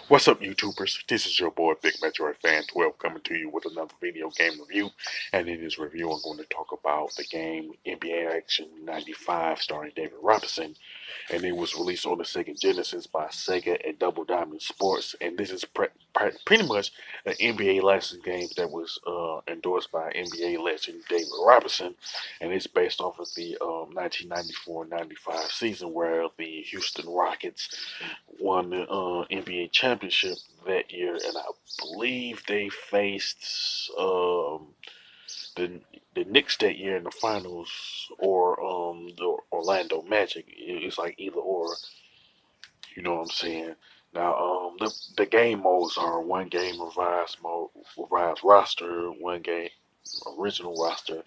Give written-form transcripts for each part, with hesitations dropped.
What's up, YouTubers? This is your boy Big Metroid Fan 12 coming to you with another video game review. And in this review, I'm going to talk about the game NBA Action 95 starring David Robinson. And it was released on the Sega Genesis by Sega and Double Diamond Sports. And this is pretty much an NBA license game that was endorsed by NBA legend David Robinson. And it's based off of the 1994-95 season where the Houston Rockets won the NBA championship that year, and I believe they faced the the Knicks that year in the finals, or the Orlando Magic. It's like either or, you know what I'm saying? Now, the game modes are one game revised roster, one game original roster,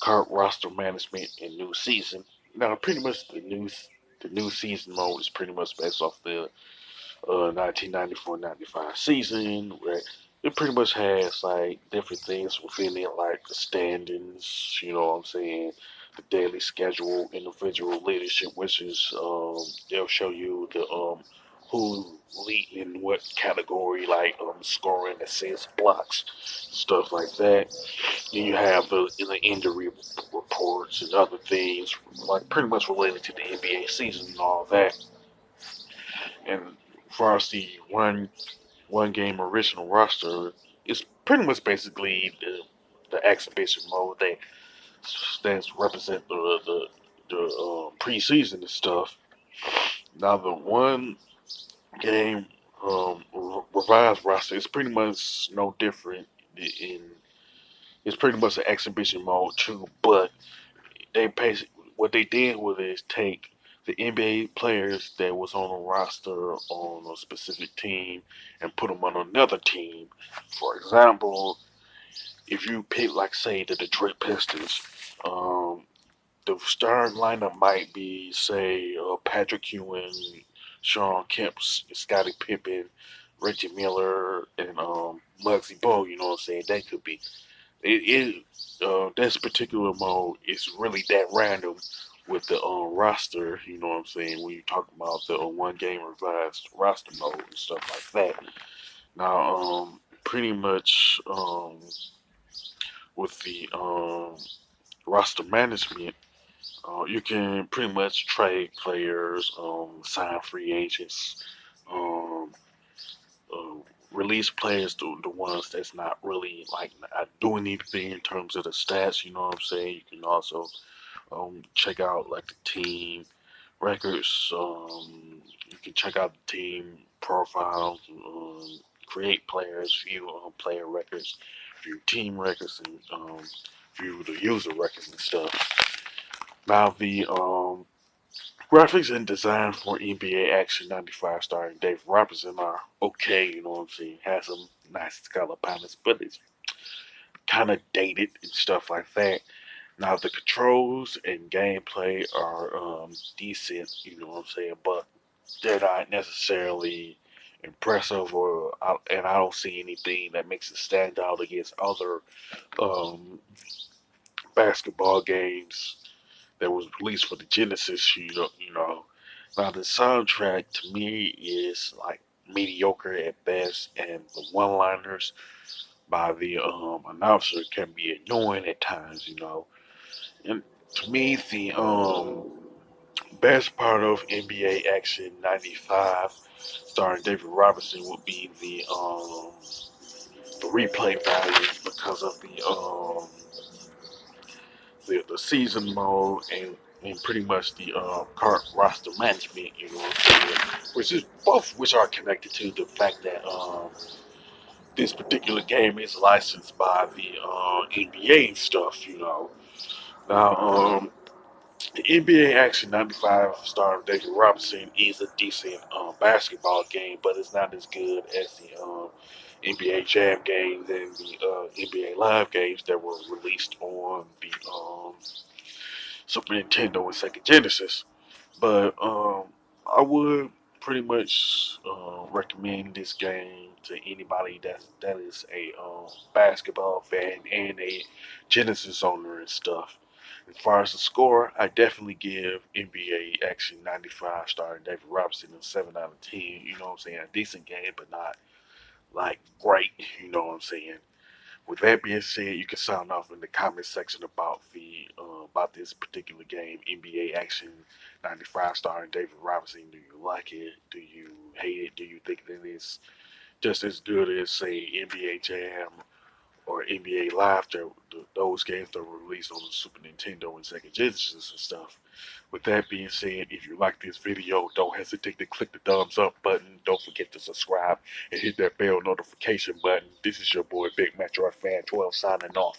current roster management, and new season. Now, pretty much the new season mode is pretty much based off the 1994-95 season, where it pretty much has like different things within it, like the standings, you know what I'm saying, the daily schedule, individual leadership, which is they'll show you the who lead in what category, like scoring, assists, blocks, stuff like that. Then you have the injury reports and other things, like pretty much related to the NBA season and all that. And as far as the one game original roster, it's pretty much basically the exhibition mode that stands represent the preseason and stuff. Now the one game revised roster is pretty much no different in it's pretty much an exhibition mode too, but they basically what they did with it is take the NBA players that was on a roster on a specific team and put them on another team. For example, if you pick, like, say, the Detroit Pistons, um, the starting lineup might be, say, Patrick Ewing, Sean Kemp, Scottie Pippen, Reggie Miller, and Muggsy Bogues. You know what I'm saying? That could be this particular mode is really that random with the roster. You know what I'm saying? When you talk about the one game revised roster mode and stuff like that. Now, pretty much with the roster management, you can pretty much trade players, sign free agents, um, uh, release players, the ones that's not really like not doing anything in terms of the stats. You know what I'm saying? You can also check out like the team records. You can check out the team profiles, create players, view player records, view team records, and view the user records and stuff. Now the graphics and design for NBA Action 95 starring Dave Robinson are okay, you know what I'm saying? Has some nice color palettes, but it's kind of dated and stuff like that. Now the controls and gameplay are decent, you know what I'm saying, but they're not necessarily impressive, and I don't see anything that makes it stand out against other um, basketball games that was released for the Genesis. You know. Now the soundtrack to me is like mediocre at best, and the one-liners by the announcer can be annoying at times. You know, and to me the best part of NBA Action '95, starring David Robinson, would be the replay value because of the season mode and pretty much the current roster management, you know what I'm saying? Which is both which are connected to the fact that this particular game is licensed by the NBA and stuff, you know. Now, the NBA Action 95 starring David Robinson is a decent basketball game, but it's not as good as the NBA Jam games and the NBA Live games that were released on the Super Nintendo and Sega Genesis. But I would pretty much recommend this game to anybody that is a basketball fan and a Genesis owner and stuff. As far as the score, I definitely give NBA Action 95 starring David Robinson a 7 out of 10. You know what I'm saying? A decent game, but not like great. You know what I'm saying? With that being said, you can sound off in the comment section about this particular game, NBA Action 95 starring David Robinson. Do you like it? Do you hate it? Do you think that it's just as good as say NBA Jam or NBA Live? Those games that were released on the Super Nintendo and Sega Genesis and stuff. With that being said, if you like this video, don't hesitate to click the thumbs up button. Don't forget to subscribe and hit that bell notification button. This is your boy Big Metroid Fan 12 signing off.